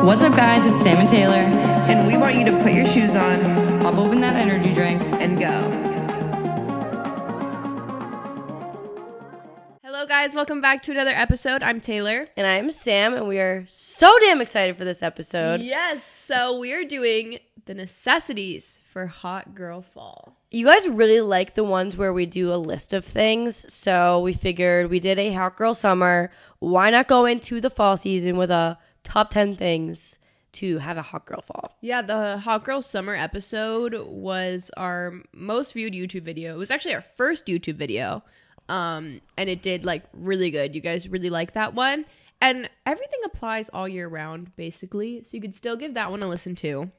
What's up, guys? It's Sam and Taylor. And we want you to put your shoes on, Pop open that energy drink, and go. Hello, guys. Welcome back to another episode. I'm Taylor. And I'm Sam, and we are so damn excited for this episode. Yes. So we are doing the necessities for Hot Girl Fall. You guys really like the ones where we do a list of things, so we figured we did a Hot Girl Summer. Why not go into the fall season with a top 10 things to have a Hot Girl Fall? Yeah, the Hot Girl Summer episode was our most viewed YouTube video. It was actually our first YouTube video, and it did like really good. You guys really like that one, and everything applies all year round, basically. So you could still give that one a listen to.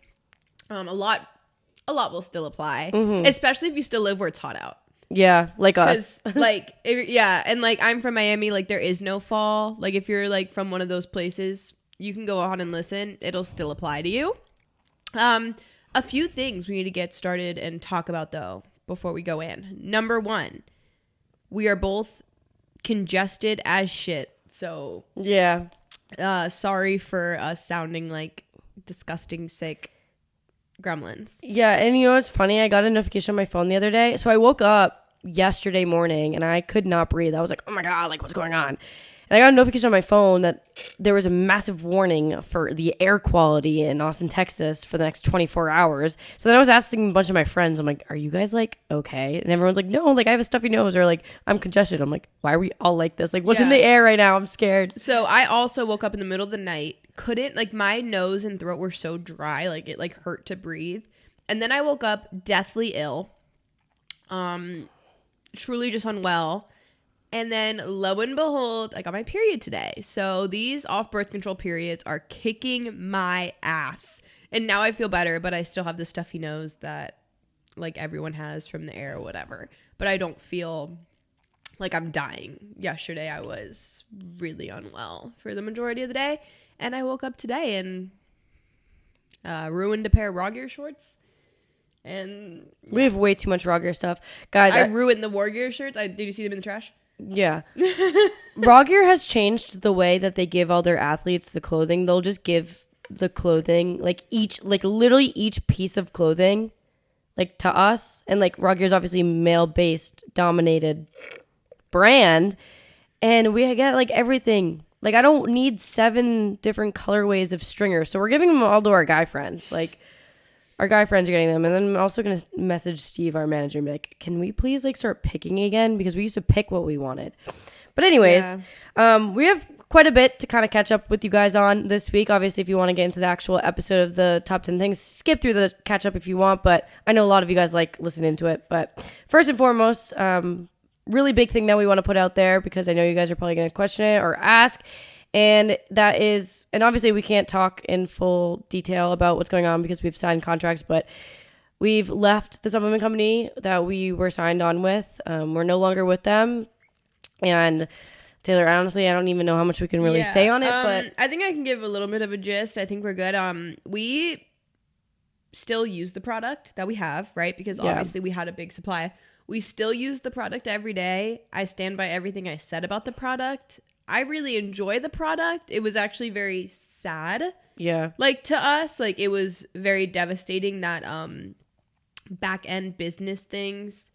A lot will still apply, especially if you still live where it's hot out. Yeah, like us. Like, and like I'm from Miami, like there is no fall. Like if you're like from one of those places, you can go on and listen. It'll still apply to you. A few things we need to get started and talk about though before we go in. Number one, we are both congested as shit. So Yeah. sorry for us sounding like disgusting sick gremlins. Yeah, and you know what's funny? I got a notification on my phone the other day. So I woke up yesterday morning, and I could not breathe. I was like, oh my God, like what's going on? And I got a notification on my phone that there was a massive warning for the air quality in Austin, Texas for the next 24 hours. So then I was asking a bunch of my friends, I'm like, are you guys like okay? And everyone's like, no, like I have a stuffy nose, or like I'm congested. I'm like, why are we all like this? Like what's in Yeah. the air right now? I'm scared. So I also woke up in the middle of the night, couldn't, like my nose and throat were so dry, like it like hurt to breathe. And then I woke up deathly ill, truly just unwell. And then lo and behold, I got my period today. So these off birth control periods are kicking my ass. And now I feel better, but I still have the stuffy nose that like everyone has from the air or whatever. But I don't feel like I'm dying. Yesterday I was really unwell for the majority of the day. And I woke up today and ruined a pair of raw gear shorts. And We have way too much raw gear stuff. Guys, I ruined the war gear shirts. Did you see them in the trash? yeah. Raw Gear has changed the way that they give all their athletes the clothing. They'll just give the clothing, like literally each piece of clothing, like to us. And like Raw Gear is obviously male-based, dominated brand. And we get like everything. Like I don't need 7 different colorways of stringers. So we're giving them all to our guy friends. Like our guy friends are getting them. And then I'm also going to message Steve, our manager, and be like, can we please like start picking again? Because we used to pick what we wanted. But anyways, we have quite a bit to kind of catch up with you guys on this week. Obviously, if you want to get into the actual episode of the top 10 things, skip through the catch up if you want. But I know a lot of you guys like listening to it. But first and foremost, really big thing that we want to put out there, because I know you guys are probably going to question it or ask. And that is, and obviously we can't talk in full detail about what's going on because we've signed contracts, but we've left the supplement company that we were signed on with. We're no longer with them. And Taylor, honestly, I don't even know how much we can really say on it, but I think I can give a little bit of a gist. I think we're good. We still use the product that we have, right? Because obviously we had a big supply. We still use the product every day. I stand by everything I said about the product. I really enjoy the product. It was actually very sad. yeah. Like to us, like it was very devastating that back end business things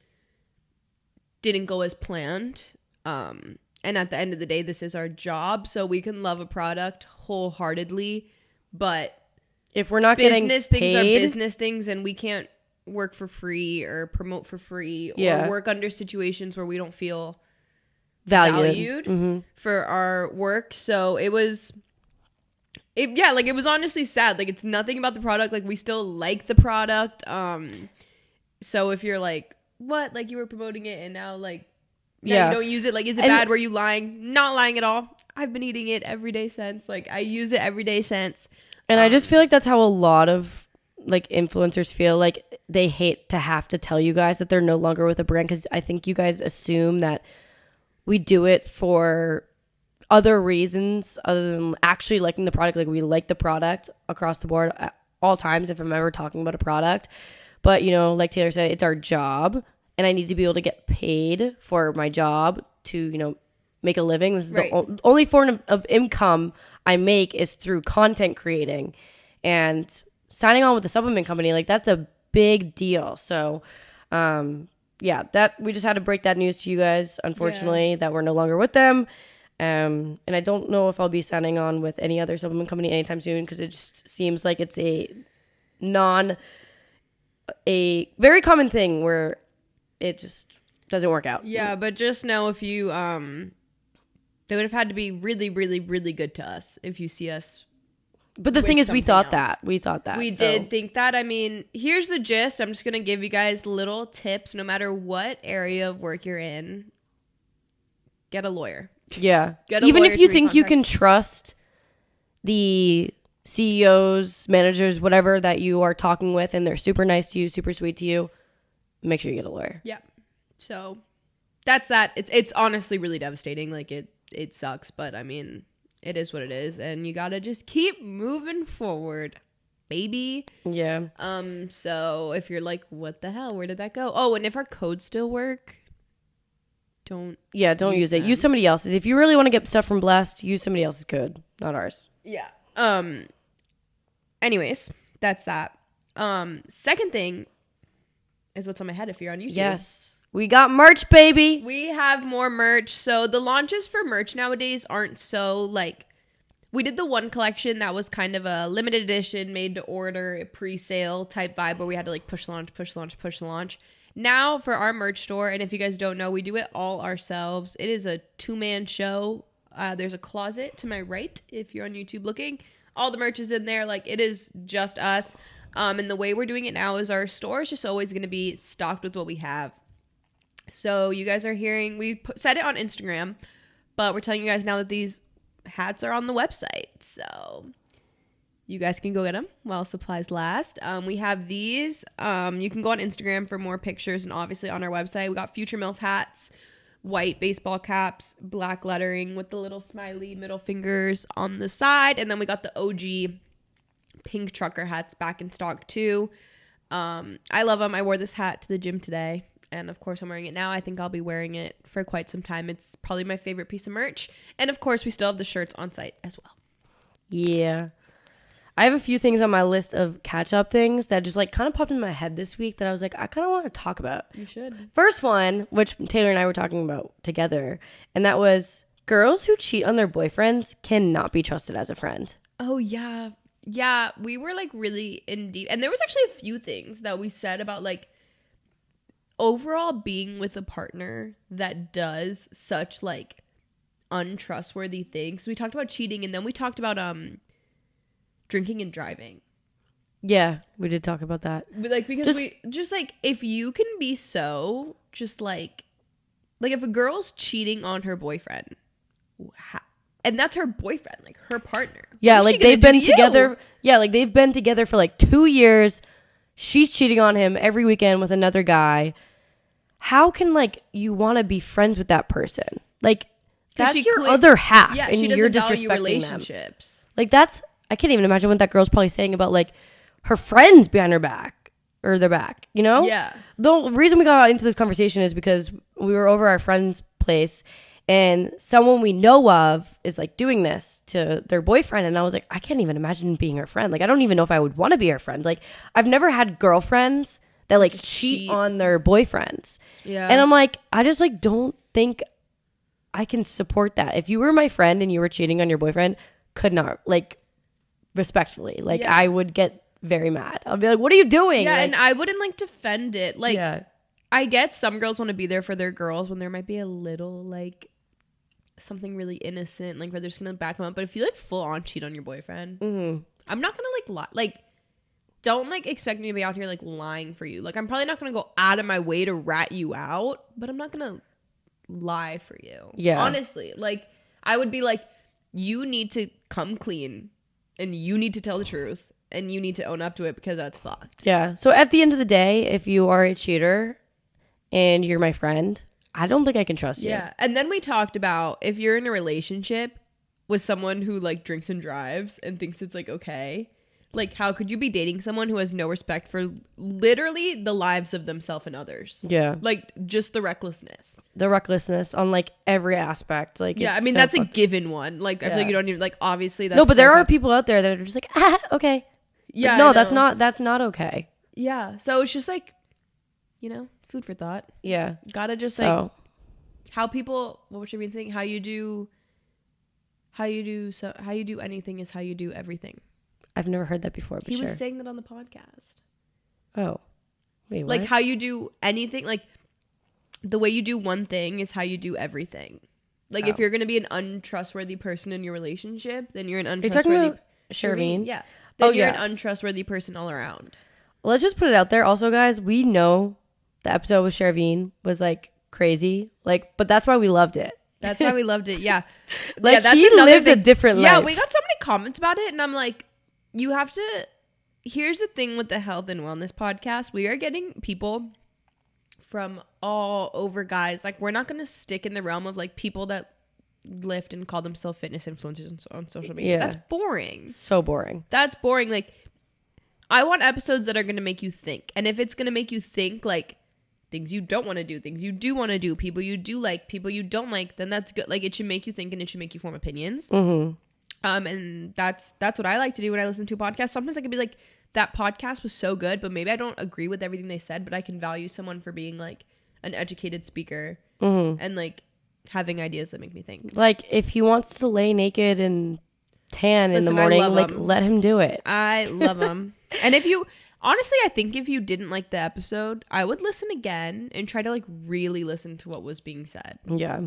didn't go as planned. And at the end of the day, this is our job, so we can love a product wholeheartedly, but If we're not business getting things paid, are business things, and we can't work for free or promote for free or work under situations where we don't feel valued for our work. So it was honestly sad. Like it's nothing about the product. Like we still like the product. So if you're like, what, like you were promoting it and now like you don't use it, like is it bad? Were you lying? Not lying at all. I've been eating it every day since. Like I use it every day since. And I just feel like that's how a lot of like influencers feel. Like they hate to have to tell you guys that they're no longer with a brand, because I think you guys assume that we do it for other reasons other than actually liking the product. Like we like the product across the board at all times if I'm ever talking about a product. But, you know, like Taylor said, it's our job, and I need to be able to get paid for my job to, you know, make a living. This is the only form of income I make is through content creating, and signing on with a supplement company, like that's a big deal. So, yeah, that we just had to break that news to you guys, unfortunately, that we're no longer with them. And I don't know if I'll be signing on with any other supplement company anytime soon, because it just seems like it's a very common thing where it just doesn't work out. Yeah, but just know if you they would have had to be really, really, really good to us if you see us. But the thing is, we thought that. We did think that. I mean, here's the gist. I'm just going to give you guys little tips. No matter what area of work you're in, get a lawyer. Yeah. Get a Even lawyer if you to think read you can contracts. trust the CEOs, managers, whatever that you are talking with, and they're super nice to you, super sweet to you, make sure you get a lawyer. Yeah. So that's that. It's honestly really devastating. Like it sucks, but I mean, it is what it is, and you gotta just keep moving forward, baby. Yeah. So if you're like, what the hell? Where did that go? Oh, and if our codes still work, don't use it. them. Use somebody else's. If you really want to get stuff from Blessed, use somebody else's code, not ours. Yeah. Anyways, that's that. Second thing is what's on my head if you're on YouTube. Yes. We got merch, baby. We have more merch. So the launches for merch nowadays aren't so like, we did the one collection that was kind of a limited edition, made to order, pre-sale type vibe where we had to like push launch. Now for our merch store, and if you guys don't know, we do it all ourselves. It is a 2-man show. There's a closet to my right if you're on YouTube looking. All the merch is in there. Like, it is just us. And the way we're doing it now is our store is just always going to be stocked with what we have. So you guys are hearing, we said it on Instagram, but we're telling you guys now that these hats are on the website. So you guys can go get them while supplies last. We have these. You can go on Instagram for more pictures, and obviously on our website. We got Future MILF hats, white baseball caps, black lettering with the little smiley middle fingers on the side. And then we got the OG pink trucker hats back in stock too. I love them. I wore this hat to the gym today. And of course I'm wearing it now. I think I'll be wearing it for quite some time. It's probably my favorite piece of merch. And of course we still have the shirts on site as well. Yeah. I have a few things on my list of catch-up things that just like kind of popped in my head this week that I was like, I kind of want to talk about. You should. First one, which Taylor and I were talking about together, and that was girls who cheat on their boyfriends cannot be trusted as a friend. Oh, yeah. Yeah, we were like really in deep. And there was actually a few things that we said about like overall being with a partner that does such like untrustworthy things. We talked about cheating, and then we talked about drinking and driving. Yeah, we did talk about that. But like, because we just like, if you can be so just like if a girl's cheating on her boyfriend, and that's her boyfriend, like her partner. Yeah, what is like she gonna they've do been to you? together. Yeah, like they've been together for like 2 years. She's cheating on him every weekend with another guy. How can like you want to be friends with that person? Like that's your other half, Yeah, and she you're doesn't value disrespecting them. relationships. Like that's, I can't even imagine what that girl's probably saying about like her friends behind her back or their back, you know? Yeah. The reason we got into this conversation is because we were over our friend's place and someone we know of is like doing this to their boyfriend. And I was like, I can't even imagine being her friend. Like, I don't even know if I would want to be her friend. Like, I've never had girlfriends that like cheat on their boyfriends. Yeah. And I'm like, I just like don't think I can support that. If you were my friend and you were cheating on your boyfriend, could not, like, respectfully, like Yeah. I would get very mad. I'll be like, what are you doing? Yeah, like, and I wouldn't like defend it. Like, yeah. I get some girls want to be there for their girls when there might be a little like something really innocent, like where they're just gonna back them up. But if you like full on cheat on your boyfriend, I'm not gonna like lie. Like, don't like expect me to be out here like lying for you. Like, I'm probably not gonna go out of my way to rat you out, but I'm not gonna lie for you. Yeah. Honestly, like I would be like, you need to come clean and you need to tell the truth and you need to own up to it because that's fucked. Yeah. So at the end of the day, if you are a cheater and you're my friend, I don't think I can trust you. Yeah. And then we talked about if you're in a relationship with someone who like drinks and drives and thinks it's like okay, Like, how could you be dating someone who has no respect for literally the lives of themselves and others? Yeah. Like, just the recklessness. The recklessness on like every aspect. Like, Yeah, it's I mean, so that's a fucked. given one. Like, I feel like Yeah. you don't even, like, obviously that's No, but there so are fucked. people out there that are just like, ah, okay. Yeah, Like, no, I know. that's not okay. Yeah, so it's just like, you know, food for thought. Yeah. Gotta just, like, So how people, what was Shavine saying? How you do anything is how you do everything. I've never heard that before, but He sure. was saying that on the podcast. Oh. Wait, what? Like, how you do anything, like, the way you do one thing is how you do everything. Like, if Oh. you're going to be an untrustworthy person in your relationship, then you're an Are you talking untrustworthy... about Shervine? Yeah. Then Oh, you're yeah. an untrustworthy person all around. Let's just put it out there. Also, guys, we know the episode with Shervine was like crazy. Like, but that's why we loved it. That's why we loved it. Yeah. Like, yeah, that's he another lived a thing. different Yeah, life. we got so many comments about it, and I'm like, you have to... Here's the thing with the health and wellness podcast. We are getting people from all over, guys. Like, we're not going to stick in the realm of, like, people that lift and call themselves fitness influencers on social media. Yeah. That's boring. So boring. That's boring. Like, I want episodes that are going to make you think. And if it's going to make you think, like, things you don't want to do, things you do want to do, people you do like, people you don't like, then that's good. Like, it should make you think and it should make you form opinions. Mm-hmm. And that's what I like to do when I listen to podcasts. Sometimes I can be like, that podcast was so good, but maybe I don't agree with everything they said, but I can value someone for being like an educated speaker and like having ideas that make me think. Like, if he wants to lay naked and tan in the Listen, I morning, love like, him. let him do it. I love them. And if you, honestly, I think if you didn't like the episode, I would listen again and try to like really listen to what was being said. Yeah.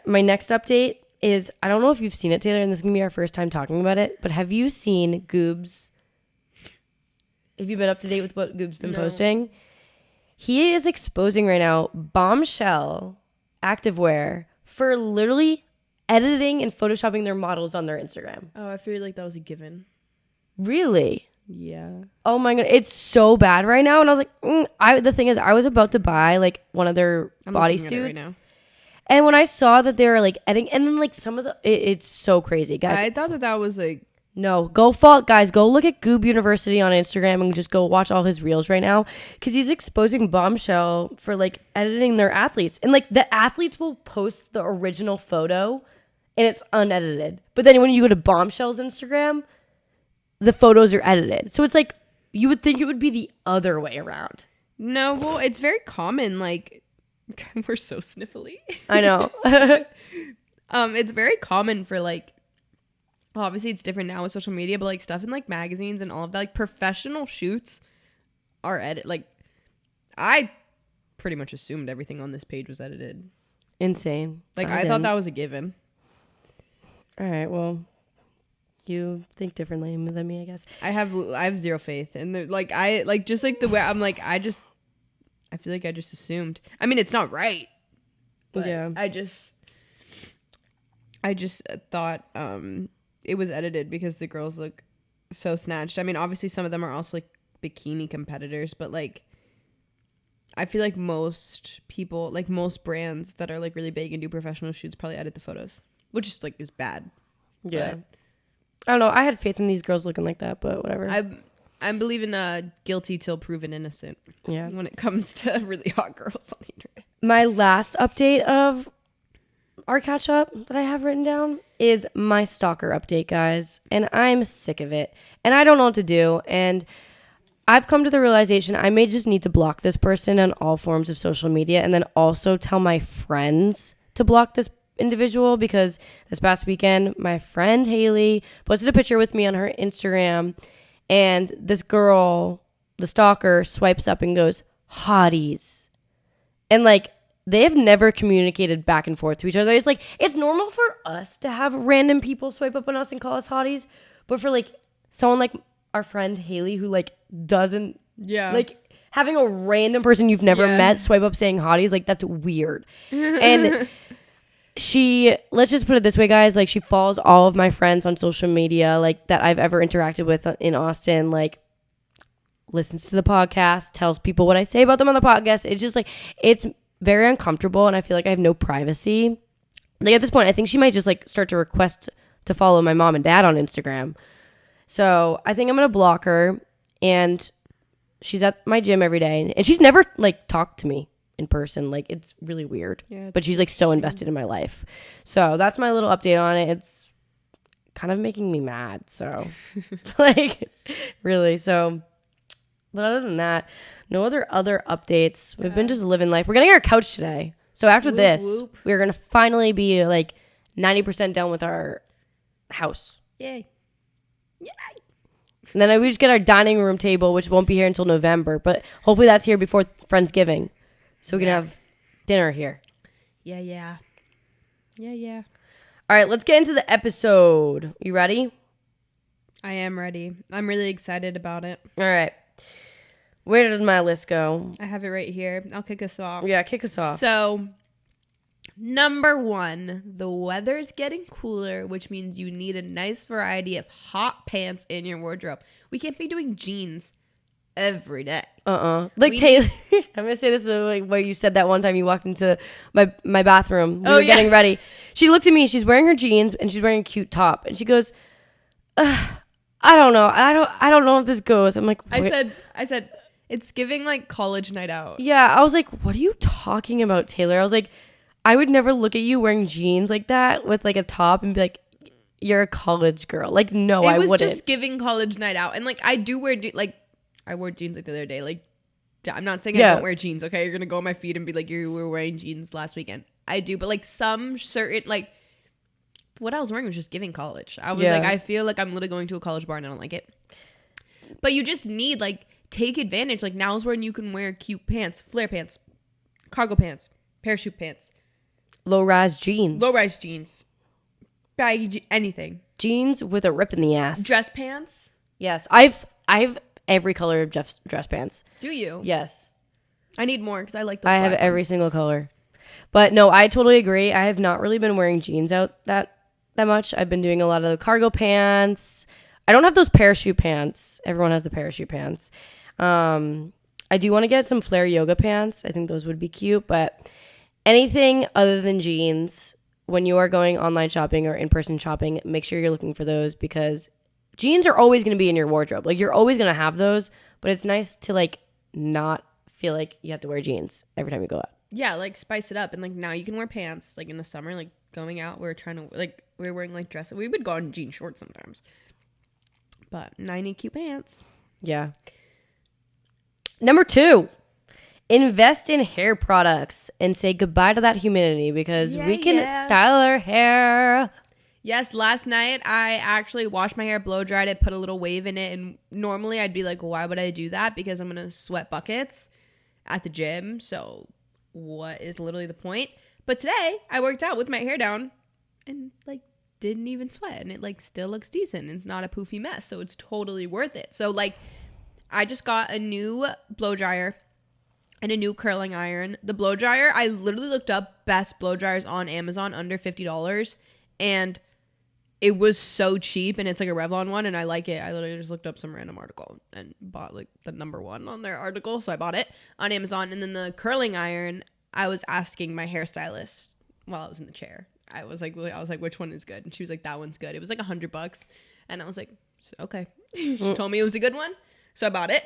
My next update is, I don't know if you've seen it, Taylor, and this is going to be our first time talking about it, but have you seen Goob's? Have you been up to date with what Goob's been posting? He is exposing right now Bombshell activewear for literally editing and photoshopping their models on their Instagram. Oh, I feel like that was a given. Really? Yeah. Oh my god, it's so bad right now. And I was like, the thing is, I was about to buy like one of their I'm looking at it bodysuits. right now. And when I saw that they were like editing, and then like some of the, it's so crazy, guys. I thought that was like, No, go guys. Go look at Goob University on Instagram and just go watch all his reels right now, because he's exposing Bombshell for like editing their athletes, and like the athletes will post the original photo, and it's unedited. But then when you go to Bombshell's Instagram, the photos are edited. So it's like you would think it would be the other way around. no, well, it's very common. Like, we're so sniffly. I know. It's very common for like, obviously it's different now with social media, but like stuff in like magazines and all of that, like professional shoots are like, I pretty much assumed everything on this page was edited. Insane. Like, I thought that was a given. All right. Well, you think differently than me, I guess. I have zero faith, and like I like just like the way I'm like I feel like I just assumed. I mean, it's not right, but Yeah. I just thought it was edited because the girls look so snatched. I mean, obviously some of them are also like bikini competitors, but like I feel like most people, like most brands that are like really big and do professional shoots probably edit the photos, which is like is bad. Yeah. But I don't know. I had faith in these girls looking like that, but whatever. I'm believing guilty till proven innocent. Yeah. When it comes to really hot girls on the internet. My last update of our catch up that I have written down is my stalker update, guys. And I'm sick of it. And I don't know what to do. And I've come to the realization I may just need to block this person on all forms of social media, and then also tell my friends to block this individual, because this past weekend, my friend Haley posted a picture with me on her Instagram, and this girl, the stalker, swipes up and goes, "Hotties." And like, they have never communicated back and forth to each other. It's like, it's normal for us to have random people swipe up on us and call us hotties, but for like someone like our friend Haley, who like doesn't, like having a random person you've never met swipe up saying hotties, like that's weird. And let's just put it this way, guys, like she follows all of my friends on social media, like that I've ever interacted with in Austin, like listens to the podcast, tells people what I say about them on the podcast. It's just like, it's very uncomfortable, and I feel like I have no privacy. Like at this point, I think she might just like start to request to follow my mom and dad on Instagram. So I think I'm going to block her. And she's at my gym every day. And she's never, like, talked to me in person. Like, it's really weird. Yeah, but she's, like, so invested in my life. So that's my little update on it. It's kind of making me mad. So, like, really. So, but other than that, no other updates. We've been just living life. We're getting our couch today. So after this, we're going to finally be, like, 90% done with our house. Yay. And then we just get our dining room table, which won't be here until November. But hopefully that's here before Friendsgiving. So we can have dinner here. Yeah. All right, let's get into the episode. You ready? I am ready. I'm really excited about it. All right. Where did my list go? I have it right here. I'll kick us off. Yeah, kick us off. So, number 1, the weather's getting cooler, which means you need a nice variety of hot pants in your wardrobe. We can't be doing jeans every day. Like Taylor, I'm gonna say this like where you said that one time you walked into my bathroom. We were getting ready. She looked at me. She's wearing her jeans and she's wearing a cute top, and she goes, "I don't know. I don't know if this goes." I'm like, I said, it's giving like college night out. Yeah, I was like, "What are you talking about, Taylor?" I was like, I would never look at you wearing jeans like that with like a top and be like, "You're a college girl." Like, no, I wouldn't. It was just giving college night out, and like I do wear I wore jeans like the other day. Like, I'm not saying I don't wear jeans. Okay, you're gonna go on my feed and be like, "You were wearing jeans last weekend." I do, but like some certain like what I was wearing was just giving college. I was like, I feel like I'm literally going to a college bar and I don't like it. But you just need like take advantage. Like now's when you can wear cute pants, flare pants, cargo pants, parachute pants, low-rise jeans, baggy anything, jeans with a rip in the ass, dress pants. Yes, I've every color of Jeff's dress pants. Do you? Yes. I need more because I like those. I have every single color. But no, I totally agree. I have not really been wearing jeans out that much. I've been doing a lot of the cargo pants. I don't have those parachute pants. Everyone has the parachute pants. I do want to get some flare yoga pants. I think those would be cute. But anything other than jeans, when you are going online shopping or in-person shopping, make sure you're looking for those because jeans are always going to be in your wardrobe. Like, you're always going to have those, but it's nice to, like, not feel like you have to wear jeans every time you go out. Yeah, like, spice it up. And, like, now you can wear pants. Like, in the summer, like, going out, we're wearing, like, dresses. We would go in jean shorts sometimes. But now I need cute pants. Yeah. Number 2, invest in hair products and say goodbye to that humidity because we can style our hair. Yes, last night I actually washed my hair, blow dried it, put a little wave in it, and normally I'd be like, why would I do that? Because I'm going to sweat buckets at the gym, so what is literally the point? But today I worked out with my hair down and like didn't even sweat, and it like still looks decent. It's not a poofy mess, so it's totally worth it. So like I just got a new blow dryer and a new curling iron. The blow dryer, I literally looked up best blow dryers on Amazon under $50, and it was so cheap, and it's like a Revlon one, and I like it. I literally just looked up some random article and bought like the number one on their article, so I bought it on Amazon. And then the curling iron, I was asking my hairstylist while I was in the chair. I was like, which one is good? And she was like, that one's good. It was like $100, and I was like, okay. She told me it was a good one, so I bought it.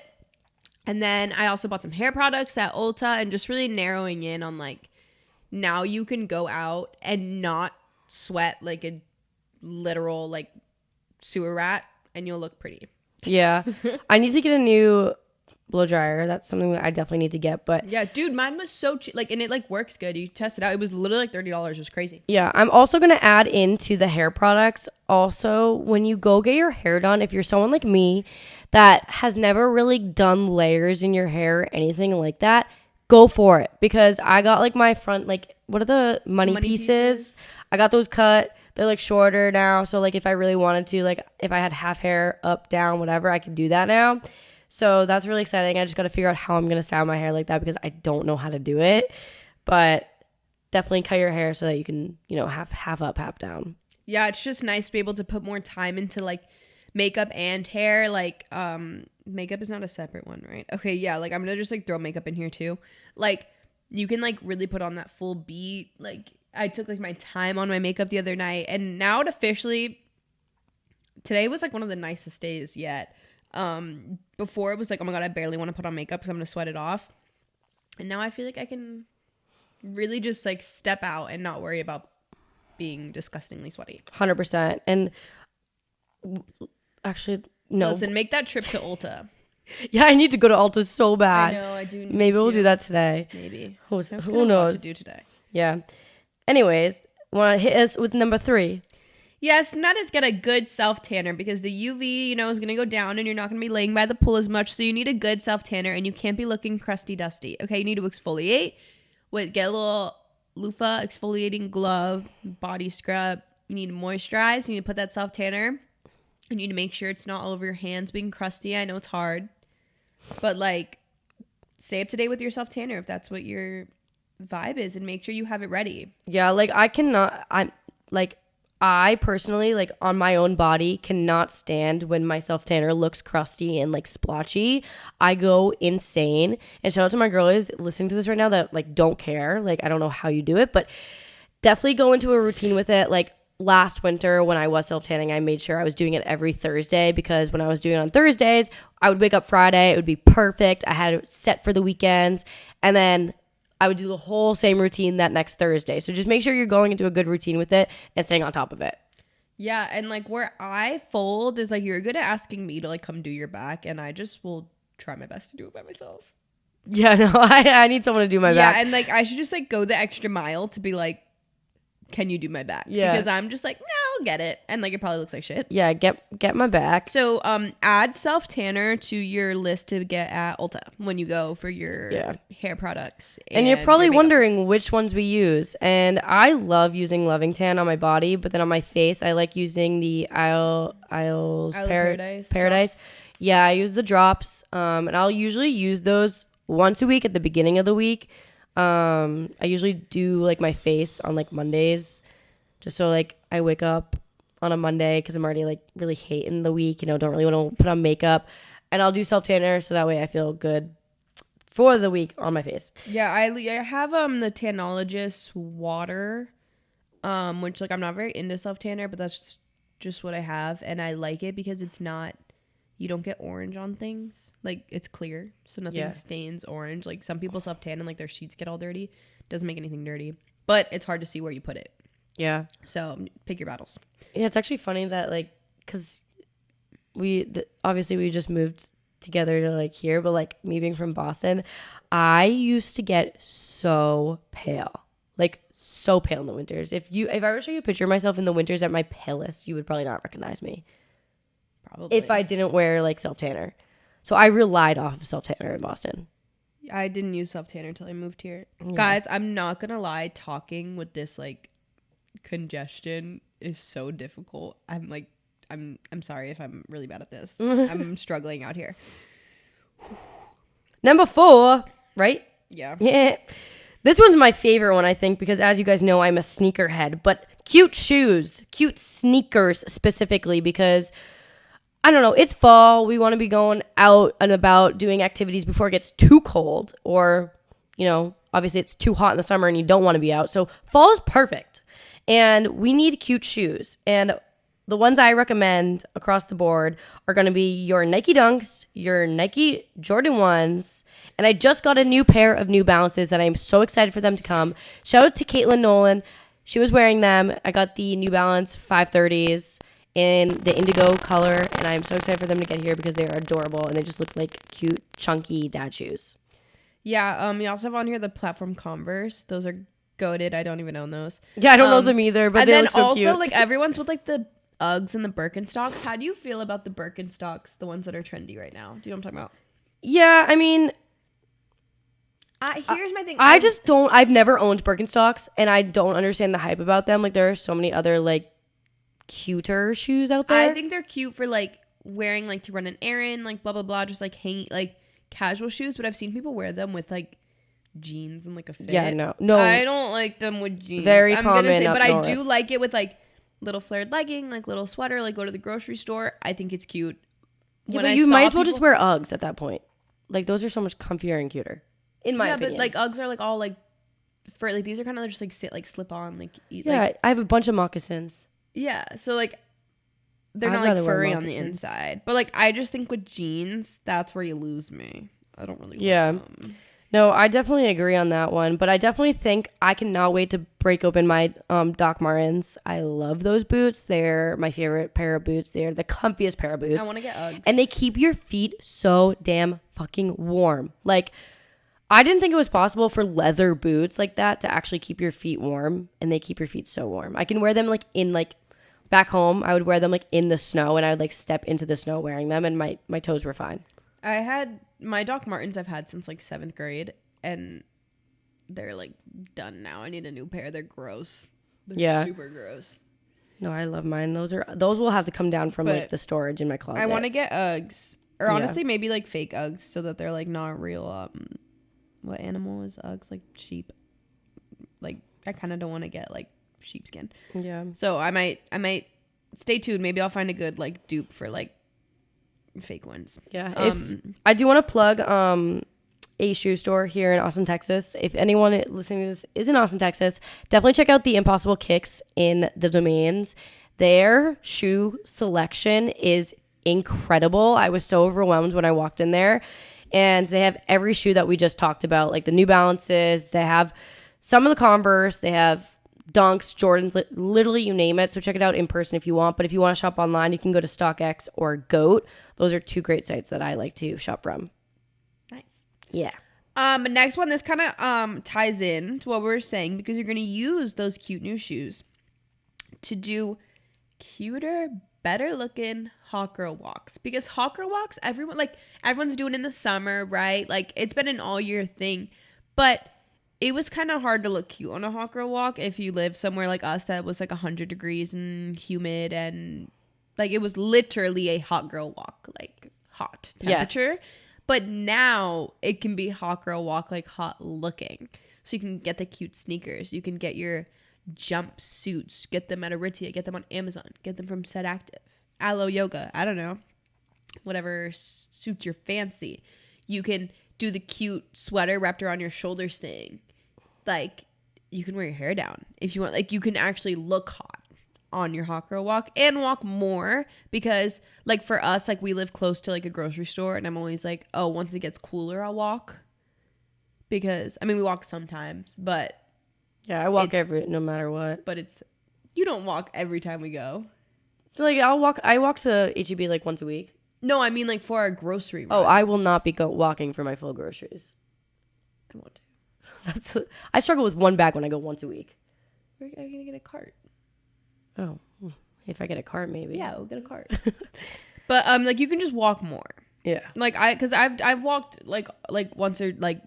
And then I also bought some hair products at Ulta, and just really narrowing in on like, now you can go out and not sweat like a literal like sewer rat, and you'll look pretty. Yeah. I need to get a new blow dryer. That's something that I definitely need to get. But yeah, dude, mine was so cheap. Like, and it like works good. You test it out. It was literally like $30. It was crazy. Yeah, I'm also gonna add into the hair products. Also, when you go get your hair done, if you're someone like me that has never really done layers in your hair or anything like that, go for it. Because I got like my front, like, what are the money pieces? I got those cut. They're like shorter now. So like if I really wanted to, like if I had half hair up, down, whatever, I could do that now. So that's really exciting. I just got to figure out how I'm going to style my hair like that because I don't know how to do it. But definitely cut your hair so that you can, you know, have half up, half down. Yeah, it's just nice to be able to put more time into like makeup and hair. Like makeup is not a separate one, right? Okay, yeah, like I'm going to just like throw makeup in here too. Like you can like really put on that full beat. Like I took like my time on my makeup the other night, and now it officially today was like one of the nicest days yet. Before it was like, oh my God, I barely want to put on makeup because I'm going to sweat it off. And now I feel like I can really just like step out and not worry about being disgustingly sweaty. 100%. And actually, no. Listen, make that trip to Ulta. Yeah, I need to go to Ulta so bad. I know, I do. Maybe we'll do that today. Maybe. Who I've got a knows? lot to do today. Yeah. Anyways, want to hit us with number 3? Yes, and that is get a good self tanner because the UV, is going to go down and you're not going to be laying by the pool as much. So you need a good self tanner and you can't be looking crusty dusty. Okay, you need to exfoliate get a little loofah exfoliating glove, body scrub. You need to moisturize. You need to put that self tanner. You need to make sure it's not all over your hands being crusty. I know it's hard, but like stay up to date with your self tanner if that's what your vibe is, and make sure you have it ready. Yeah, like I personally, like on my own body, cannot stand when my self tanner looks crusty and like splotchy. I go insane. And shout out to my girlies listening to this right now that like don't care. Like I don't know how you do it, but definitely go into a routine with it. Like last winter when I was self tanning, I made sure I was doing it every Thursday because when I was doing it on Thursdays, I would wake up Friday. It would be perfect. I had it set for the weekends, and then I would do the whole same routine that next Thursday. So just make sure you're going into a good routine with it and staying on top of it. Yeah, and like where I fold is like you're good at asking me to like come do your back, and I just will try my best to do it by myself. Yeah, no, I need someone to do my back. Yeah, and like I should just like go the extra mile to be like, can you do my back? Yeah. Because I'm just like, no, I'll get it. And like it probably looks like shit. Yeah, get my back. So add self tanner to your list to get at Ulta when you go for your hair products. And you're probably wondering which ones we use. And I love using Loving Tan on my body, but then on my face, I like using the ALLL Paradise. Yeah, I use the drops. And I'll usually use those once a week at the beginning of the week. I usually do like my face on like Mondays, just so like I wake up on a Monday because I'm already like really hating the week, don't really want to put on makeup, and I'll do self tanner so that way I feel good for the week on my face. Yeah, I have the Tanologist water, which like I'm not very into self tanner, but that's just what I have, and I like it because it's not. You don't get orange on things. Like, it's clear, so nothing stains orange. Like, some people self-tan and, like, their sheets get all dirty. Doesn't make anything dirty. But it's hard to see where you put it. Yeah. So, pick your battles. Yeah, it's actually funny that, like, because obviously we just moved together to, like, here. But, like, me being from Boston, I used to get so pale. Like, so pale in the winters. If I were to show you a picture of myself in the winters at my palest, you would probably not recognize me. Probably. If I didn't wear like self tanner. So I relied off of self tanner in Boston. I didn't use self tanner until I moved here. Yeah. Guys, I'm not gonna lie, talking with this like congestion is so difficult. I'm sorry if I'm really bad at this. I'm struggling out here. Number 4, right? Yeah. Yeah. This one's my favorite one, I think, because as you guys know, I'm a sneakerhead. But cute shoes, cute sneakers specifically, because I don't know, it's fall. We want to be going out and about doing activities before it gets too cold, or, obviously it's too hot in the summer and you don't want to be out. So fall is perfect. And we need cute shoes. And the ones I recommend across the board are going to be your Nike Dunks, your Nike Jordan 1s, and I just got a new pair of New Balances that I'm so excited for them to come. Shout out to Caitlin Nolan. She was wearing them. I got the New Balance 530s. In the indigo color, and I'm so excited for them to get here because they are adorable and they just look like cute, chunky dad shoes. Yeah, we also have on here the platform Converse. Those are goated. I don't even own those. Yeah, I don't know them either, but they look so cute. And then also, like, everyone's with, like, the Uggs and the Birkenstocks. How do you feel about the Birkenstocks, the ones that are trendy right now? Do you know what I'm talking about? Yeah, I mean, here's my thing. I've never owned Birkenstocks, and I don't understand the hype about them. Like, there are so many other, like, cuter shoes out there. I think they're cute for like wearing like to run an errand, like blah blah blah, just like hanging like casual shoes, but I've seen people wear them with like jeans and like a fit. Yeah, no. I don't like them with jeans. Very common. But I do like it with like little flared legging, like little sweater, like go to the grocery store. I think it's cute. Yeah, but you might as well just wear Uggs at that point. Like those are so much comfier and cuter. In my opinion. But like Uggs are like all like for like these are kind of just like slip on like I have a bunch of moccasins. Yeah, so like they're I'd not like rather wear furry on the moccasins. inside. But like I just think with jeans, that's where you lose me. I don't really Yeah. like them. No, I definitely agree on that one, but I definitely think I cannot wait to break open my Doc Martens. I love those boots. They're my favorite pair of boots. They're the comfiest pair of boots. I want to get Uggs. And they keep your feet so damn fucking warm. Like, I didn't think it was possible for leather boots like that to actually keep your feet warm, and they keep your feet so warm. I can wear them like in like back home. I would wear them like in the snow, and I would like step into the snow wearing them, and my toes were fine. I had my Doc Martens I've had since like 7th grade, and they're like done now. I need a new pair. They're gross. They're Yeah. super gross. No, I love mine. Those will have to come down from like But the storage in my closet. I want to get Uggs, or Yeah. honestly maybe like fake Uggs, so that they're like not real. What animal is Uggs? Like sheep. Like I kind of don't want to get like sheepskin. Yeah. So I might stay tuned. Maybe I'll find a good like dupe for like fake ones. Yeah. If I do want to plug a shoe store here in Austin, Texas. If anyone listening to this is in Austin, Texas, definitely check out the Impossible Kicks in the Domains. Their shoe selection is incredible. I was so overwhelmed when I walked in there. And they have every shoe that we just talked about, like the New Balances. They have some of the Converse. They have Dunks, Jordans, literally you name it. So check it out in person if you want. But if you want to shop online, you can go to StockX or GOAT. Those are two great sites that I like to shop from. Nice. Yeah. Next one, this kind of ties in to what we were saying, because you're going to use those cute new shoes to do cuter, better looking hot girl walks. Because hot girl walks, everyone's doing in the summer, right? Like it's been an all year thing, but it was kind of hard to look cute on a hot girl walk if you live somewhere like us that was like 100 degrees and humid, and like it was literally a hot girl walk, like hot temperature. Yes. But now it can be hot girl walk, like hot looking. So you can get the cute sneakers. You can get your jumpsuits. Get them at Aritzia. Get them on Amazon. Get them from Set Active. ALLL Yoga. I don't know. Whatever suits your fancy. You can do the cute sweater wrapped around your shoulders thing. Like, you can wear your hair down if you want. Like, you can actually look hot on your hot girl walk and walk more, because like for us, like we live close to like a grocery store, and I'm always like, oh, once it gets cooler I'll walk, because I mean we walk sometimes, but Yeah, I walk no matter what. it's you don't walk every time we go. Like I walk to HEB like once a week. No, I mean like for our grocery run. Oh, I will not be walking for my full groceries. I want to. I struggle with one bag when I go once a week. We're gonna get a cart. Oh, if I get a cart, maybe. Yeah, we'll get a cart. But like you can just walk more. Yeah. Like because I've walked like once, or like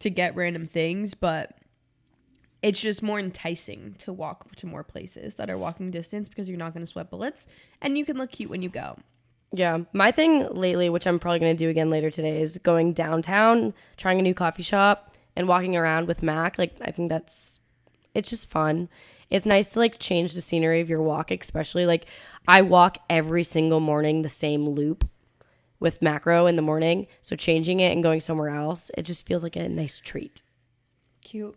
to get random things, but it's just more enticing to walk to more places that are walking distance, because you're not going to sweat bullets and you can look cute when you go. Yeah. My thing lately, which I'm probably going to do again later today, is going downtown, trying a new coffee shop, and walking around with Mac. Like, I think it's just fun. It's nice to like change the scenery of your walk, especially like I walk every single morning the same loop with macro in the morning. So changing it and going somewhere else, it just feels like a nice treat. Cute.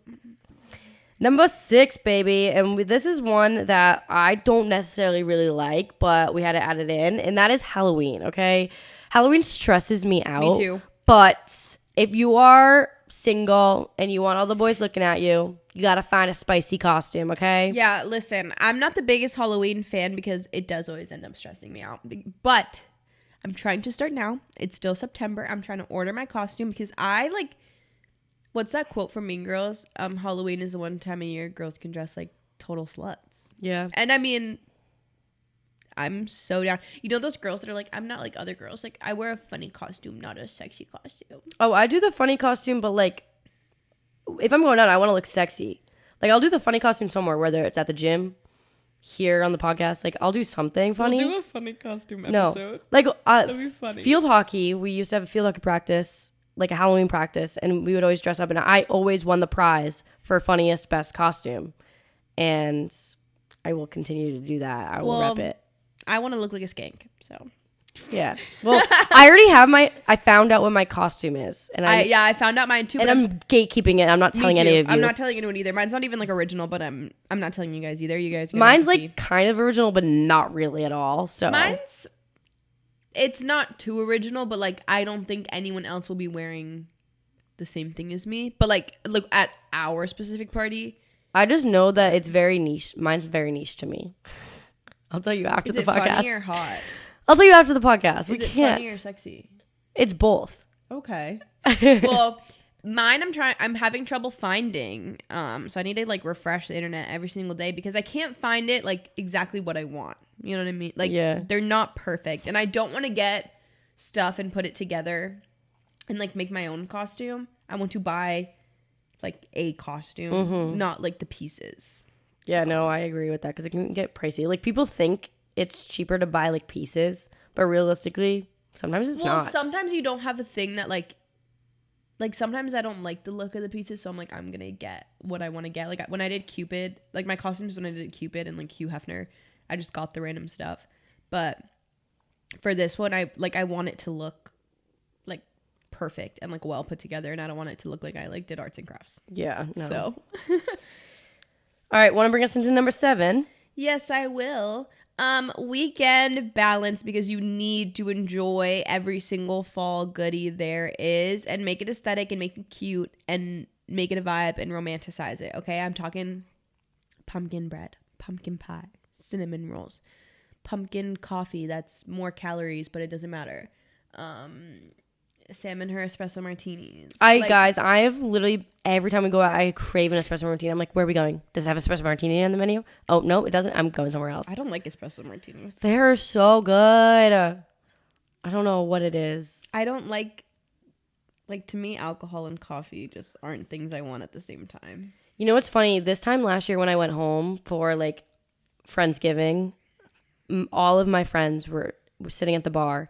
Number 6, baby. And this is one that I don't necessarily really like, but we had to add it in. And that is Halloween, okay? Halloween stresses me out. Me too. But if you are single and you want all the boys looking at you, you got to find a spicy costume, okay? Yeah, listen, I'm not the biggest Halloween fan because it does always end up stressing me out. But I'm trying to start now. It's still September. I'm trying to order my costume because I like, what's that quote from Mean Girls? Halloween is the one time a year girls can dress like total sluts. Yeah. And I mean, I'm so down. You know those girls that are like, I'm not like other girls. Like, I wear a funny costume, not a sexy costume. Oh, I do the funny costume, but like, if I'm going out, I want to look sexy. Like, I'll do the funny costume somewhere, whether it's at the gym, here on the podcast. Like, I'll do something funny. We'll do a funny costume episode. No, like That'd be funny. Field hockey. We used to have a field hockey practice, like a Halloween practice, and we would always dress up, and I always won the prize for funniest best costume, and I will continue to do that. I will rep it. I want to look like a skank, so Yeah. Well, I found out what my costume is. And I found out mine too. And But I'm gatekeeping it. I'm not me telling too. any of you. I'm not telling anyone either. Mine's not even like original, but I'm not telling you guys either. You guys gonna Mine's have to like see. kind of original, but not really at all. So It's not too original, but like I don't think anyone else will be wearing the same thing as me. But like look at our specific party. I just know that it's very niche. Mine's very niche to me. I'll tell you after Is the it podcast. funny or hot? I'll tell you after the podcast. Is We it can't. funny or sexy? It's both. Okay. Well, mine I'm having trouble finding. So I need to like refresh the internet every single day because I can't find it like exactly what I want. You know what I mean? Like they're not perfect. And I don't want to get stuff and put it together and like make my own costume. I want to buy like a costume, not like the pieces. Yeah, no, I agree with that because it can get pricey. Like people think it's cheaper to buy like pieces, but realistically, sometimes it's not. Sometimes you don't have a thing that like sometimes I don't like the look of the pieces, so I'm like I'm gonna get what I want to get. Like when I did Cupid, like my costumes when I did Cupid and like Hugh Hefner, I just got the random stuff. But for this one, I want it to look like perfect and like well put together, and I don't want it to look like I like did arts and crafts. Yeah. No. So, all right, want to bring us into number 7? yes, I will. Weekend balance, because you need to enjoy every single fall goodie there is and make it aesthetic and make it cute and make it a vibe and romanticize it. Okay, I'm talking pumpkin bread, pumpkin pie, cinnamon rolls, pumpkin coffee that's more calories but it doesn't matter. Sam and her espresso martinis. Guys, I have literally every time we go out, I crave an espresso martini. I'm like, where are we going? Does it have espresso martini on the menu? Oh no, it doesn't. I'm going somewhere else. I don't like espresso martinis. They're so good. I don't know what it is. I don't like to me, alcohol and coffee just aren't things I want at the same time. You know what's funny? This time last year when I went home for like Friendsgiving, all of my friends were sitting at the bar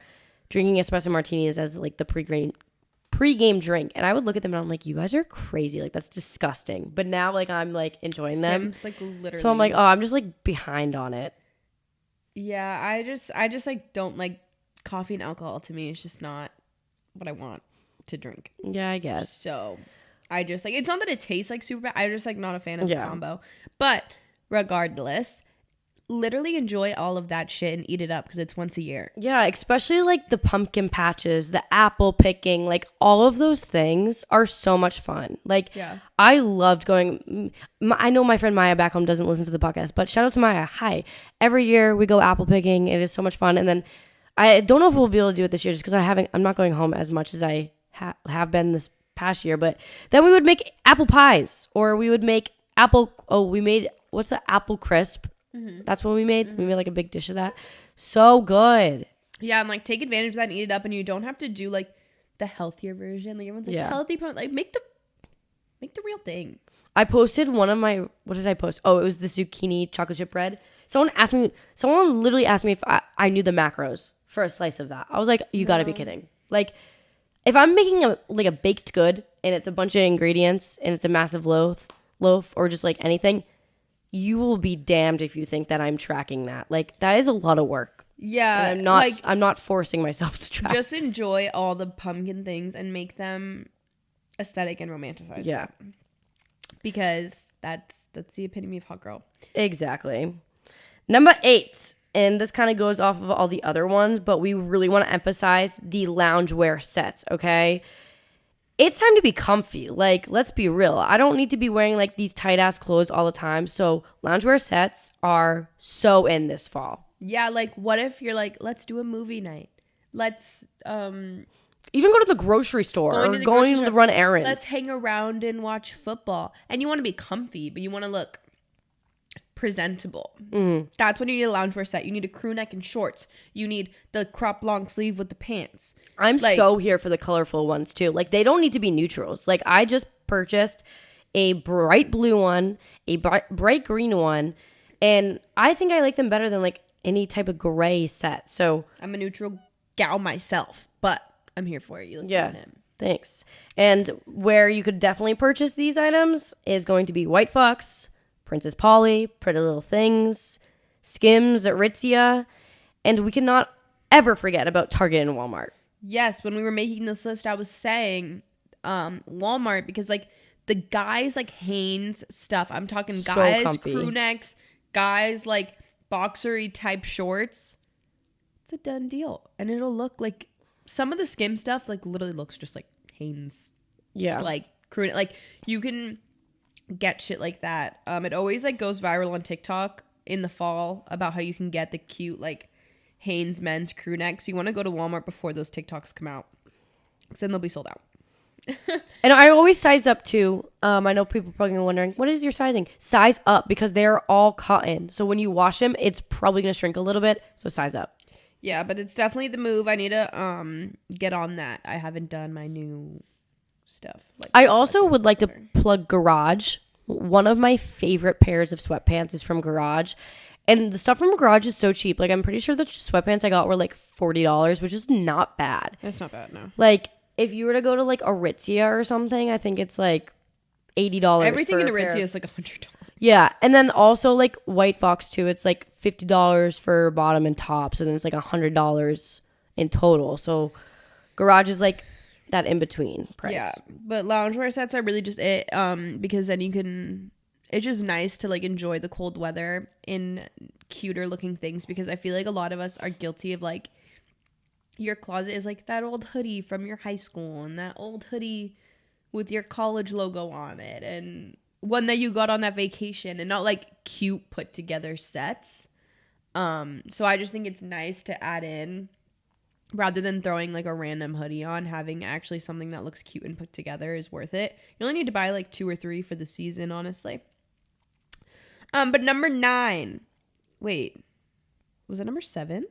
drinking espresso martinis as like the pre-game drink, and I would look at them and I'm like, you guys are crazy, like that's disgusting. But now like I'm like enjoying them. Sam's, like, literally. So I'm like, oh, I'm just like behind on it. Yeah, I just like don't like coffee and alcohol. To me, it's just not what I want to drink. Yeah, I guess. So I just like, it's not that it tastes like super bad. I'm just like not a fan of the Yeah. combo. But regardless, literally enjoy all of that shit and eat it up because it's once a year. Yeah, especially like the pumpkin patches, the apple picking, like all of those things are so much fun. Like, Yeah. I loved going. I know my friend Maya back home doesn't listen to the podcast, but shout out to Maya. Hi. Every year we go apple picking. It is so much fun. And then I don't know if we'll be able to do it this year just because I'm not going home as much as I have been this past year. But then we would make apple pies, or we would make we made, what's the apple crisp? Mm-hmm. That's what we made. Mm-hmm. We made like a big dish of that. So good. Yeah, and like take advantage of that and eat it up, and you don't have to do like the healthier version. Like everyone's like healthy, like make the real thing. I posted one of my, what did I post? Oh, it was the zucchini chocolate chip bread. Someone literally asked me if I knew the macros for a slice of that. I was like, you gotta be kidding. Like, if I'm making a baked good and it's a bunch of ingredients and it's a massive loaf or just like anything, you will be damned if you think that I'm tracking that. Like, that is a lot of work. Yeah, And I'm not forcing myself to track. Just enjoy all the pumpkin things and make them aesthetic and romanticize them. Because that's the epitome of hot girl. Exactly. Number 8, and this kind of goes off of all the other ones, but we really want to emphasize the loungewear sets, okay? It's time to be comfy. Like, let's be real. I don't need to be wearing like these tight ass clothes all the time. So loungewear sets are so in this fall. Yeah, like what if you're like, let's do a movie night. Let's even go to the grocery store or going to run errands. Let's hang around and watch football. And you want to be comfy, but you want to look presentable. That's when you need a loungewear set. You need a crew neck and shorts. You need the crop long sleeve with the pants. I'm so here for the colorful ones too. Like, they don't need to be neutrals. Like, I just purchased a bright blue one, a bright green one, and I think I like them better than like any type of gray set. So I'm a neutral gal myself, but I'm here for it. You look good in him. Thanks. And where you could definitely purchase these items is going to be White Fox, Princess Polly, Pretty Little Things, Skims, Aritzia, and we cannot ever forget about Target and Walmart. Yes, when we were making this list, I was saying Walmart because like the guys like Hanes stuff. I'm talking So guys comfy. crew necks, guys like boxery type shorts. It's a done deal, and it'll look like some of the skim stuff like literally looks just like Hanes. Yeah. Like crew like you can get shit like that. It always like goes viral on TikTok in the fall about how you can get the cute like Hanes men's crew necks. You want to go to Walmart before those TikToks come out, because then they'll be sold out. And I always size up too. I know people are probably wondering, what is your sizing? Size up, because they're all cotton. So when you wash them, it's probably going to shrink a little bit. So size up. Yeah, but it's definitely the move. I need to get on that. I haven't done my new stuff. Like I also sweatshirts would like to or- plug Garage. One of my favorite pairs of sweatpants is from Garage. And the stuff from Garage is so cheap. Like, I'm pretty sure the sweatpants I got were like $40, which is not bad. That's not bad, no. Like, if you were to go to like Aritzia or something, I think it's like $80. Everything for in a pair. Aritzia is like $100. Yeah. And then also like White Fox too. It's like $50 for bottom and top. So then it's like $100 in total. So Garage is like that in between price. Yeah, but loungewear sets are really just it, because then you can. It's just nice to like enjoy the cold weather in cuter looking things, because I feel like a lot of us are guilty of like your closet is like that old hoodie from your high school and that old hoodie with your college logo on it and one that you got on that vacation, and not like cute put together sets. So I just think it's nice to add in, rather than throwing like a random hoodie on, having actually something that looks cute and put together is worth it. You only need to buy like 2 or 3 for the season, honestly. But number 9, wait, was it number 7?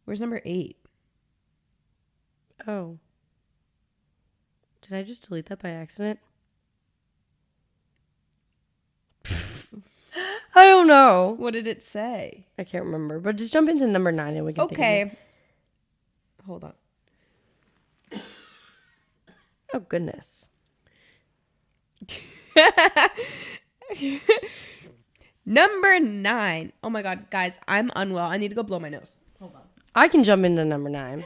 Where's number 8? Oh. Did I just delete that by accident? I don't know. What did it say? I can't remember. But just jump into number 9 and we can think of it. Okay. Hold on. Oh, goodness. Number 9. Oh my God, guys, I'm unwell. I need to go blow my nose. Hold on. I can jump into number 9.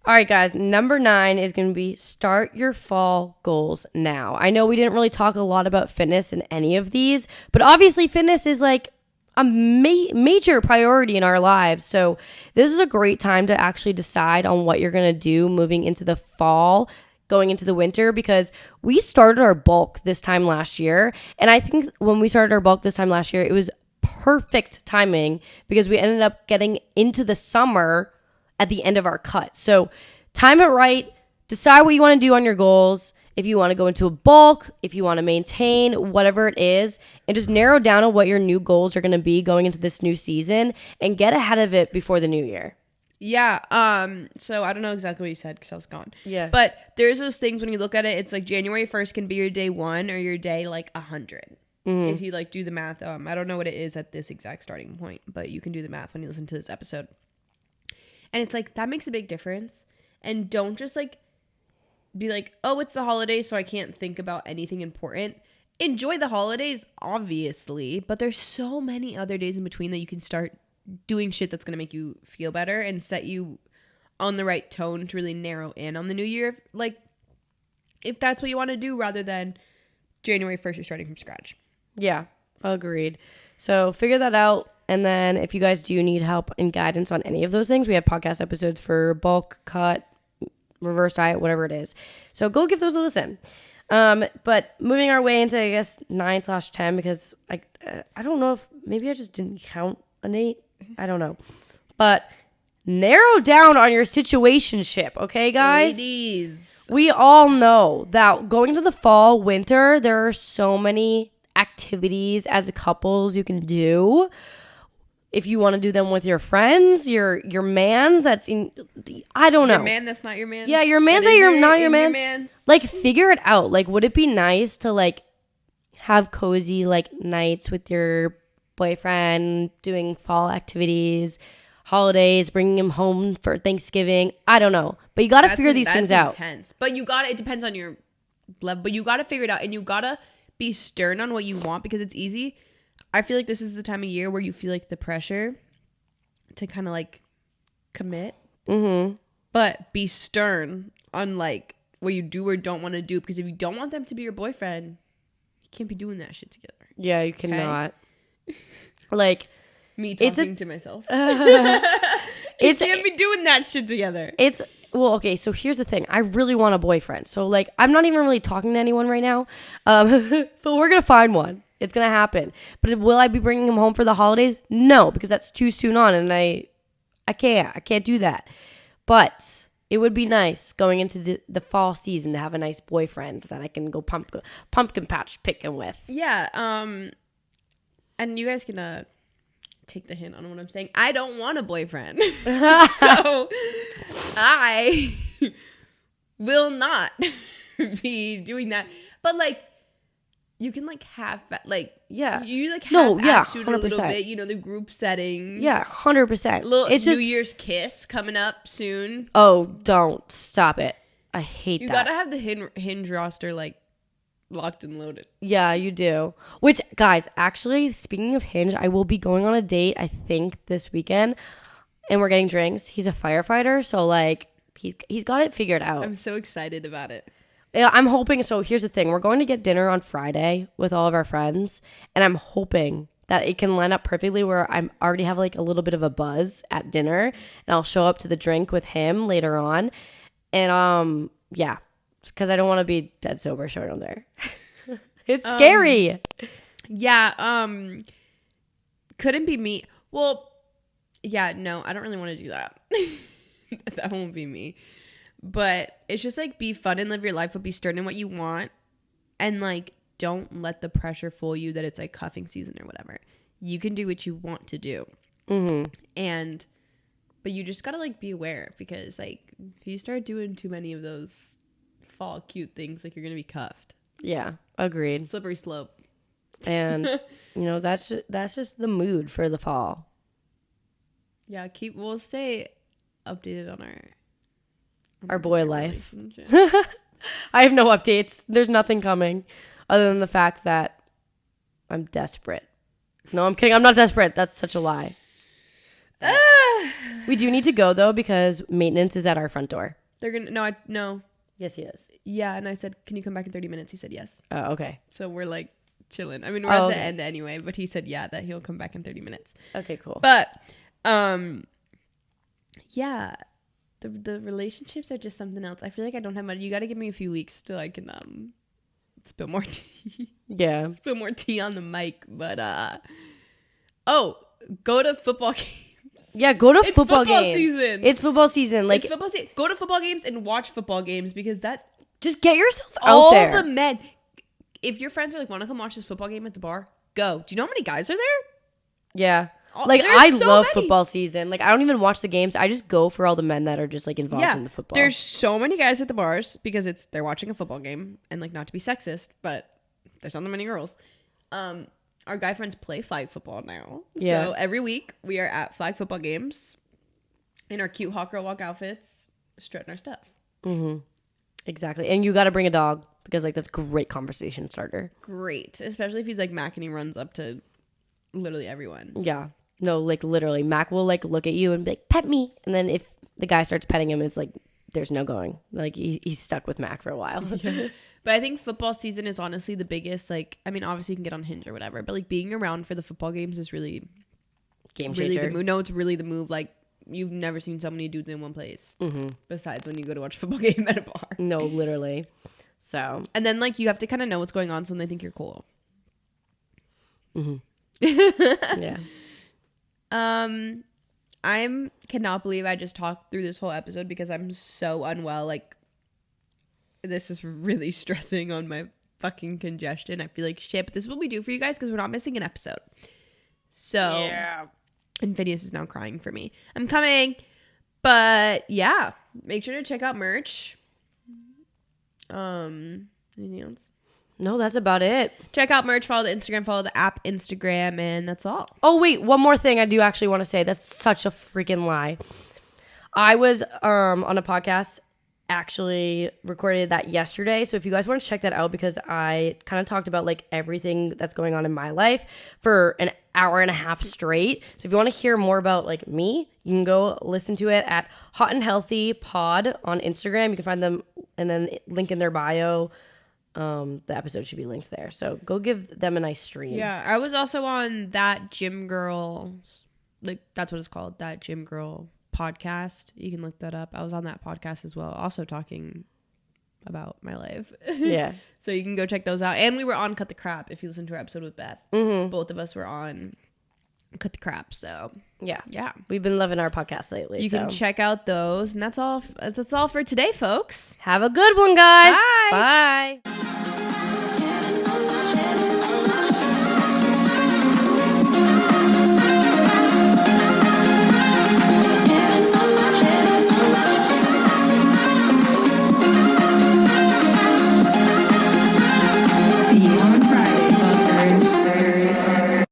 All right, guys. Number 9 is going to be start your fall goals now. I know we didn't really talk a lot about fitness in any of these, but obviously fitness is like a major priority in our lives. So this is a great time to actually decide on what you're going to do moving into the fall, going into the winter, because we started our bulk this time last year. And I think when we started our bulk this time last year, it was perfect timing because we ended up getting into the summer at the end of our cut. So time it right, decide what you want to do on your goals. If you want to go into a bulk, if you want to maintain, whatever it is, and just narrow down on what your new goals are going to be going into this new season and get ahead of it before the new year. Yeah. So I don't know exactly what you said because I was gone. Yeah. But there's those things when you look at it, it's like January 1st can be your day 1 or your day like 100. If you like do the math. I don't know what it is at this exact starting point, but you can do the math when you listen to this episode. And it's like, that makes a big difference. And don't just like be like, oh, it's the holidays, so I can't think about anything important. Enjoy the holidays, obviously, but there's so many other days in between that you can start doing shit that's going to make you feel better and set you on the right tone to really narrow in on the new year. If that's what you want to do, rather than January 1st, you're starting from scratch. Yeah, agreed. So figure that out. And then if you guys do need help and guidance on any of those things, we have podcast episodes for bulk, cut, reverse diet, whatever it is. So go give those a listen. But moving our way into, I guess, 9/10, because I don't know if maybe I just didn't count an 8. I don't know. But narrow down on your situationship, okay, guys? Ladies. We all know that going to the fall, winter, there are so many activities as couples you can do. If you want to do them with your friends, your mans, that's in, I don't know. Your man that's not your man. Yeah, your man's That is not your in man's. Like, figure it out. Like, would it be nice to like have cozy like nights with your boyfriend, doing fall activities, holidays, bringing him home for Thanksgiving? I don't know, but you got to figure these things out. Intense. But it depends on your level. But you got to figure it out, and you got to be stern on what you want, because it's easy. I feel like this is the time of year where you feel like the pressure to kind of like commit, Mm-hmm. but be stern on like what you do or don't want to do. Because if you don't want them to be your boyfriend, you can't be doing that shit together. Yeah, you cannot. Like, Me It's talking a- to myself. You it's can't be doing that shit together. It's well, okay. So here's the thing. I really want a boyfriend. So like, I'm not even really talking to anyone right now. But we're gonna find one. It's gonna happen. But will I be bringing him home for the holidays? No, because that's too soon on, and I can't do that. But it would be nice going into the fall season to have a nice boyfriend that I can go pumpkin patch picking with. Yeah. And you guys can take the hint on what I'm saying. I don't want a boyfriend. So I will not be doing that. But like, you can like have like, Yeah. you like No, have yeah, shoot a little 100%. bit, you know, the group settings. Yeah, 100%. Little It's New just Year's kiss coming up soon. oh, don't stop it. I hate You that. gotta have the hinge roster like locked and loaded. Yeah, you do. Which, guys, actually, speaking of Hinge, I will be going on a date, I think, this weekend. And we're getting drinks. He's a firefighter, so, like, he's got it figured out. I'm so excited about it. Yeah, I'm hoping. So, here's the thing. We're going to get dinner on Friday with all of our friends. And I'm hoping that it can line up perfectly where I'm already have, like, a little bit of a buzz at dinner. And I'll show up to the drink with him later on. And, yeah. Because I don't want to be dead sober showing him there. It's scary. Yeah, couldn't be me. Well, yeah, no, I don't really want to do that. That won't be me. But it's just like be fun and live your life, but be stern in what you want. And like, don't let the pressure fool you that it's like cuffing season or whatever. You can do what you want to do. Mm-hmm. But you just gotta like be aware, because like if you start doing too many of those fall cute things, like you're gonna be cuffed. Yeah, agreed. Slippery slope. And you know, that's just the mood for the fall. Yeah, we'll stay updated on Our boy life. relationship. I have no updates. There's nothing coming other than the fact that I'm desperate. No, I'm kidding. I'm not desperate. That's such a lie. We do need to go though, because maintenance is at our front door. They're gonna no. Yes, he is. Yeah, and I said, can you come back in 30 minutes? He said yes. Oh, okay. So we're like chilling. I mean, we're at the okay. end anyway, but he said that he'll come back in 30 minutes. Okay, cool. But yeah, the relationships are just something else. I feel like I don't have much. You got to give me a few weeks till I can spill more tea. Yeah. Spill more tea on the mic. But go to football games. Yeah, go to It's football football games. season. It's football season. Like, It's football season. Go to football games and watch football games, because that just get yourself out all there. the men. If your friends are like, want to come watch this football game at the bar, go. Do you know how many guys are there? Yeah. Oh, Like, there's I so love many. football season. Like, I don't even watch the games. I just go for all the men that are just, like, involved in the football. There's so many guys at the bars because they're watching a football game, and like, not to be sexist, but there's not that many girls. Our guy friends play flag football now. Yeah. So every week we are at flag football games in our cute hot girl walk outfits, strutting our stuff. Exactly. And you got to bring a dog, because, like, that's great conversation starter. Great. Especially if he's like Mac and he runs up to literally everyone. Yeah. No, like, literally. Mac will, like, look at you and be like, pet me. And then if the guy starts petting him, it's like, there's no going. Like, he's stuck with Mac for a while. But I think football season is honestly the biggest, like, I mean, obviously you can get on Hinge or whatever, but like being around for the football games is really, Game really changer. the move. No, it's really the move. Like, you've never seen so many dudes in one place, besides when you go to watch a football game at a bar. No, literally. So, And then like you have to kind of know what's going on, so they think you're cool. yeah. I cannot believe I just talked through this whole episode because I'm so unwell. Like, this is really stressing on my fucking congestion. I feel like shit, but this is what we do for you guys because we're not missing an episode. So, yeah. And Phineas is now crying for me. I'm coming. But yeah, make sure to check out merch. Anything else? No, that's about it. Check out merch, follow the Instagram, follow the app Instagram, and that's all. Oh, wait, one more thing I do actually want to say. That's such a freaking lie. I was on a podcast, actually recorded that yesterday. So if you guys want to check that out, because I kind of talked about like everything that's going on in my life for an hour and a half straight. So if you want to hear more about like me, you can go listen to it at Hot and Healthy Pod on Instagram. You can find them and then link in their bio. The episode should be linked there. So go give them a nice stream. Yeah, I was also on that Gym Girl, like that's what it's called, that Gym Girl podcast. You can look that up. I was on that podcast as well, also talking about my life. Yeah. So you can go check those out. And we were on Cut the Crap. If you listen to our episode with Beth, both of us were on Cut the Crap. So Yeah. yeah, We've been loving our podcast lately. you can check out those. And that's all for today, folks. Have a good one, guys. Bye. Bye.